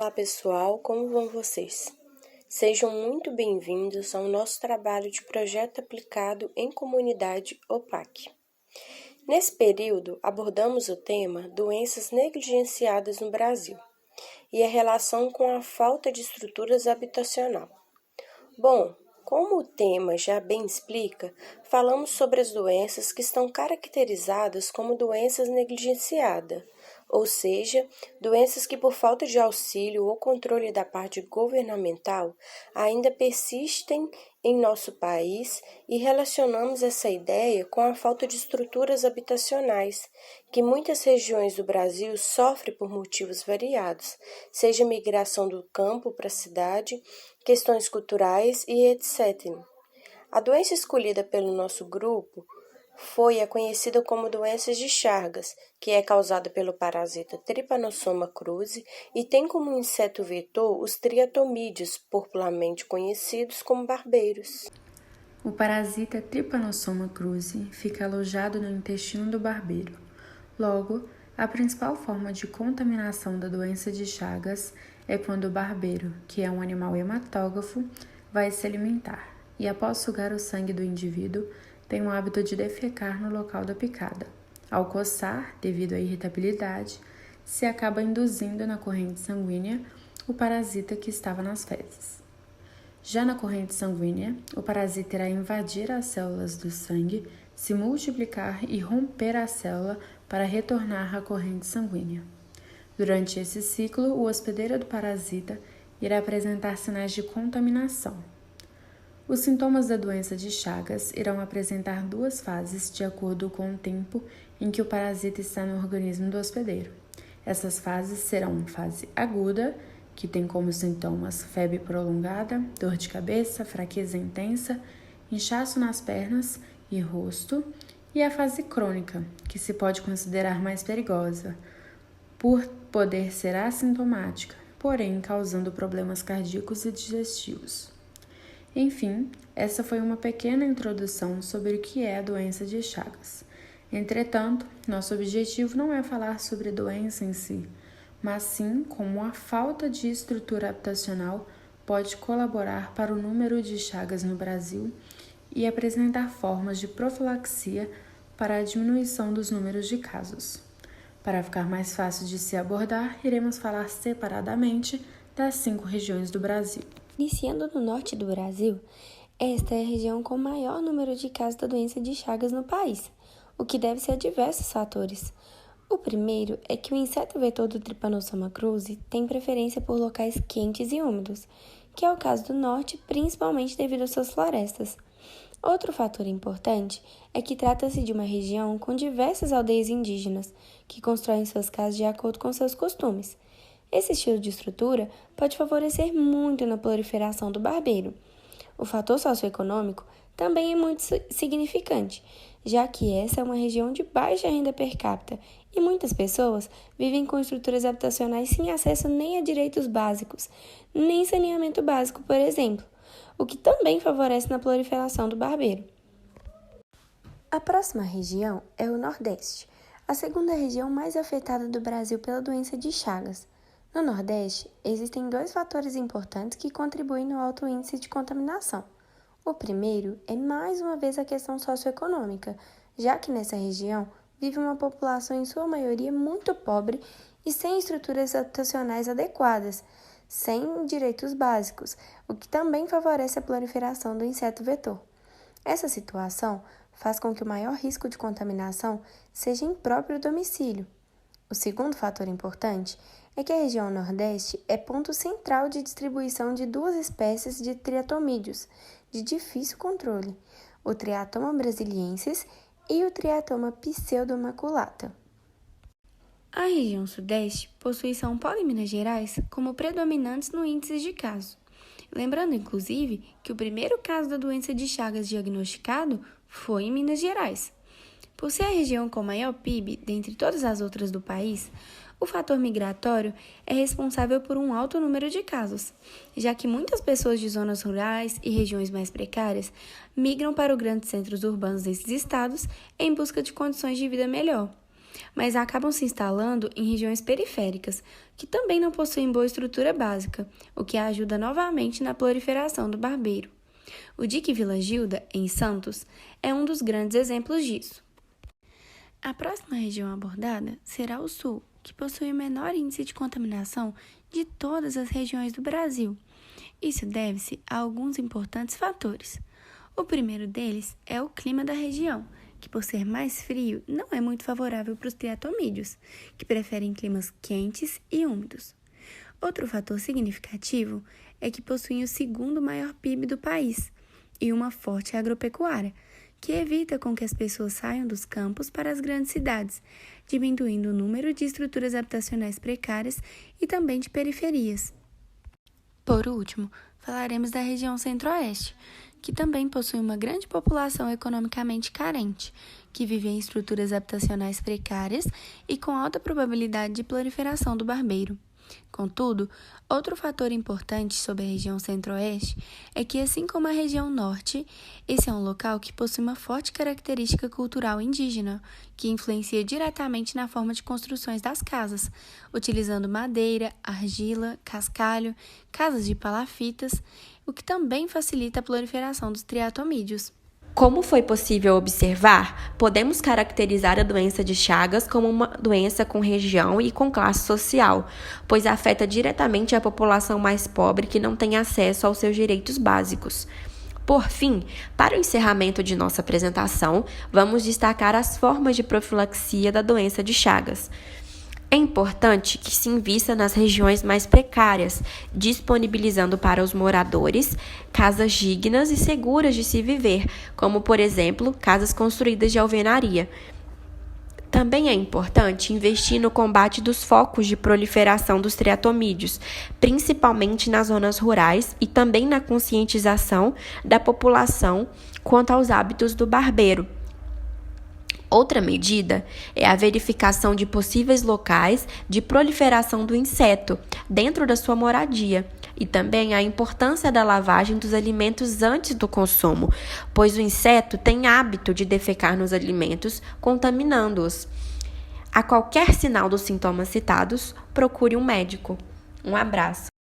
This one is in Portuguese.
Olá pessoal, como vão vocês? Sejam muito bem-vindos ao nosso trabalho de projeto aplicado em comunidade OPAC. Nesse período, abordamos o tema doenças negligenciadas no Brasil e a relação com a falta de estruturas habitacional. Bom, como o tema já bem explica, falamos sobre as doenças que estão caracterizadas como doenças negligenciadas, ou seja, doenças que por falta de auxílio ou controle da parte governamental ainda persistem em nosso país e relacionamos essa ideia com a falta de estruturas habitacionais, que muitas regiões do Brasil sofrem por motivos variados, seja migração do campo para a cidade, questões culturais e etc. A doença escolhida pelo nosso grupo foi a conhecida como doença de Chagas, que é causada pelo parasita Trypanosoma cruzi e tem como inseto vetor os triatomídeos, popularmente conhecidos como barbeiros. O parasita Trypanosoma cruzi fica alojado no intestino do barbeiro. Logo, a principal forma de contaminação da doença de Chagas é quando o barbeiro, que é um animal hematógrafo, vai se alimentar e, após sugar o sangue do indivíduo, tem o hábito de defecar no local da picada. Ao coçar, devido à irritabilidade, se acaba induzindo na corrente sanguínea o parasita que estava nas fezes. Já na corrente sanguínea, o parasita irá invadir as células do sangue, se multiplicar e romper a célula para retornar à corrente sanguínea. Durante esse ciclo, o hospedeiro do parasita irá apresentar sinais de contaminação. Os sintomas da doença de Chagas irão apresentar duas fases de acordo com o tempo em que o parasita está no organismo do hospedeiro. Essas fases serão fase aguda, que tem como sintomas febre prolongada, dor de cabeça, fraqueza intensa, inchaço nas pernas e rosto, e a fase crônica, que se pode considerar mais perigosa, por poder ser assintomática, porém causando problemas cardíacos e digestivos. Enfim, essa foi uma pequena introdução sobre o que é a doença de Chagas. Entretanto, nosso objetivo não é falar sobre a doença em si, mas sim como a falta de estrutura habitacional pode colaborar para o número de Chagas no Brasil e apresentar formas de profilaxia para a diminuição dos números de casos. Para ficar mais fácil de se abordar, iremos falar separadamente das 5 regiões do Brasil. Iniciando no norte do Brasil, esta é a região com maior número de casos da doença de Chagas no país, o que deve-se a diversos fatores. O primeiro é que o inseto vetor do Trypanosoma cruzi tem preferência por locais quentes e úmidos, que é o caso do norte, principalmente devido às suas florestas. Outro fator importante é que trata-se de uma região com diversas aldeias indígenas, que constroem suas casas de acordo com seus costumes. Esse estilo de estrutura pode favorecer muito na proliferação do barbeiro. O fator socioeconômico também é muito significante, já que essa é uma região de baixa renda per capita e muitas pessoas vivem com estruturas habitacionais sem acesso nem a direitos básicos, nem saneamento básico, por exemplo, o que também favorece na proliferação do barbeiro. A próxima região é o Nordeste, a segunda região mais afetada do Brasil pela doença de Chagas. No Nordeste, existem 2 fatores importantes que contribuem no alto índice de contaminação. O primeiro é mais uma vez a questão socioeconômica, já que nessa região vive uma população em sua maioria muito pobre e sem estruturas habitacionais adequadas, sem direitos básicos, o que também favorece a proliferação do inseto vetor. Essa situação faz com que o maior risco de contaminação seja em próprio domicílio. O segundo fator importante é que a região Nordeste é ponto central de distribuição de 2 espécies de triatomídeos de difícil controle, o Triatoma brasiliensis e o Triatoma pseudomaculata. A região Sudeste possui São Paulo e Minas Gerais como predominantes no índice de casos. Lembrando, inclusive, que o primeiro caso da doença de Chagas diagnosticado foi em Minas Gerais. Por ser a região com maior PIB dentre todas as outras do país, o fator migratório é responsável por um alto número de casos, já que muitas pessoas de zonas rurais e regiões mais precárias migram para os grandes centros urbanos desses estados em busca de condições de vida melhor. mas acabam se instalando em regiões periféricas, que também não possuem boa estrutura básica, o que ajuda novamente na proliferação do barbeiro. O Dique Vila Gilda, em Santos, é um dos grandes exemplos disso. A próxima região abordada será o Sul, que possui o menor índice de contaminação de todas as regiões do Brasil. Isso deve-se a alguns importantes fatores. O primeiro deles é o clima da região, que por ser mais frio não é muito favorável para os triatomídeos, que preferem climas quentes e úmidos. Outro fator significativo é que possuem o segundo maior PIB do país e uma forte agropecuária, que evita com que as pessoas saiam dos campos para as grandes cidades, diminuindo o número de estruturas habitacionais precárias e também de periferias. Por último, falaremos da região Centro-Oeste, que também possui uma grande população economicamente carente, que vive em estruturas habitacionais precárias e com alta probabilidade de proliferação do barbeiro. Contudo, outro fator importante sobre a região Centro-Oeste é que, assim como a região Norte, esse é um local que possui uma forte característica cultural indígena, que influencia diretamente na forma de construções das casas, utilizando madeira, argila, cascalho, casas de palafitas, o que também facilita a proliferação dos triatomídeos. Como foi possível observar, podemos caracterizar a doença de Chagas como uma doença com região e com classe social, pois afeta diretamente a população mais pobre que não tem acesso aos seus direitos básicos. Por fim, para o encerramento de nossa apresentação, vamos destacar as formas de profilaxia da doença de Chagas. É importante que se invista nas regiões mais precárias, disponibilizando para os moradores casas dignas e seguras de se viver, como, por exemplo, casas construídas de alvenaria. Também é importante investir no combate dos focos de proliferação dos triatomídeos, principalmente nas zonas rurais, e também na conscientização da população quanto aos hábitos do barbeiro. Outra medida é a verificação de possíveis locais de proliferação do inseto dentro da sua moradia e também a importância da lavagem dos alimentos antes do consumo, pois o inseto tem hábito de defecar nos alimentos, contaminando-os. A qualquer sinal dos sintomas citados, procure um médico. Um abraço.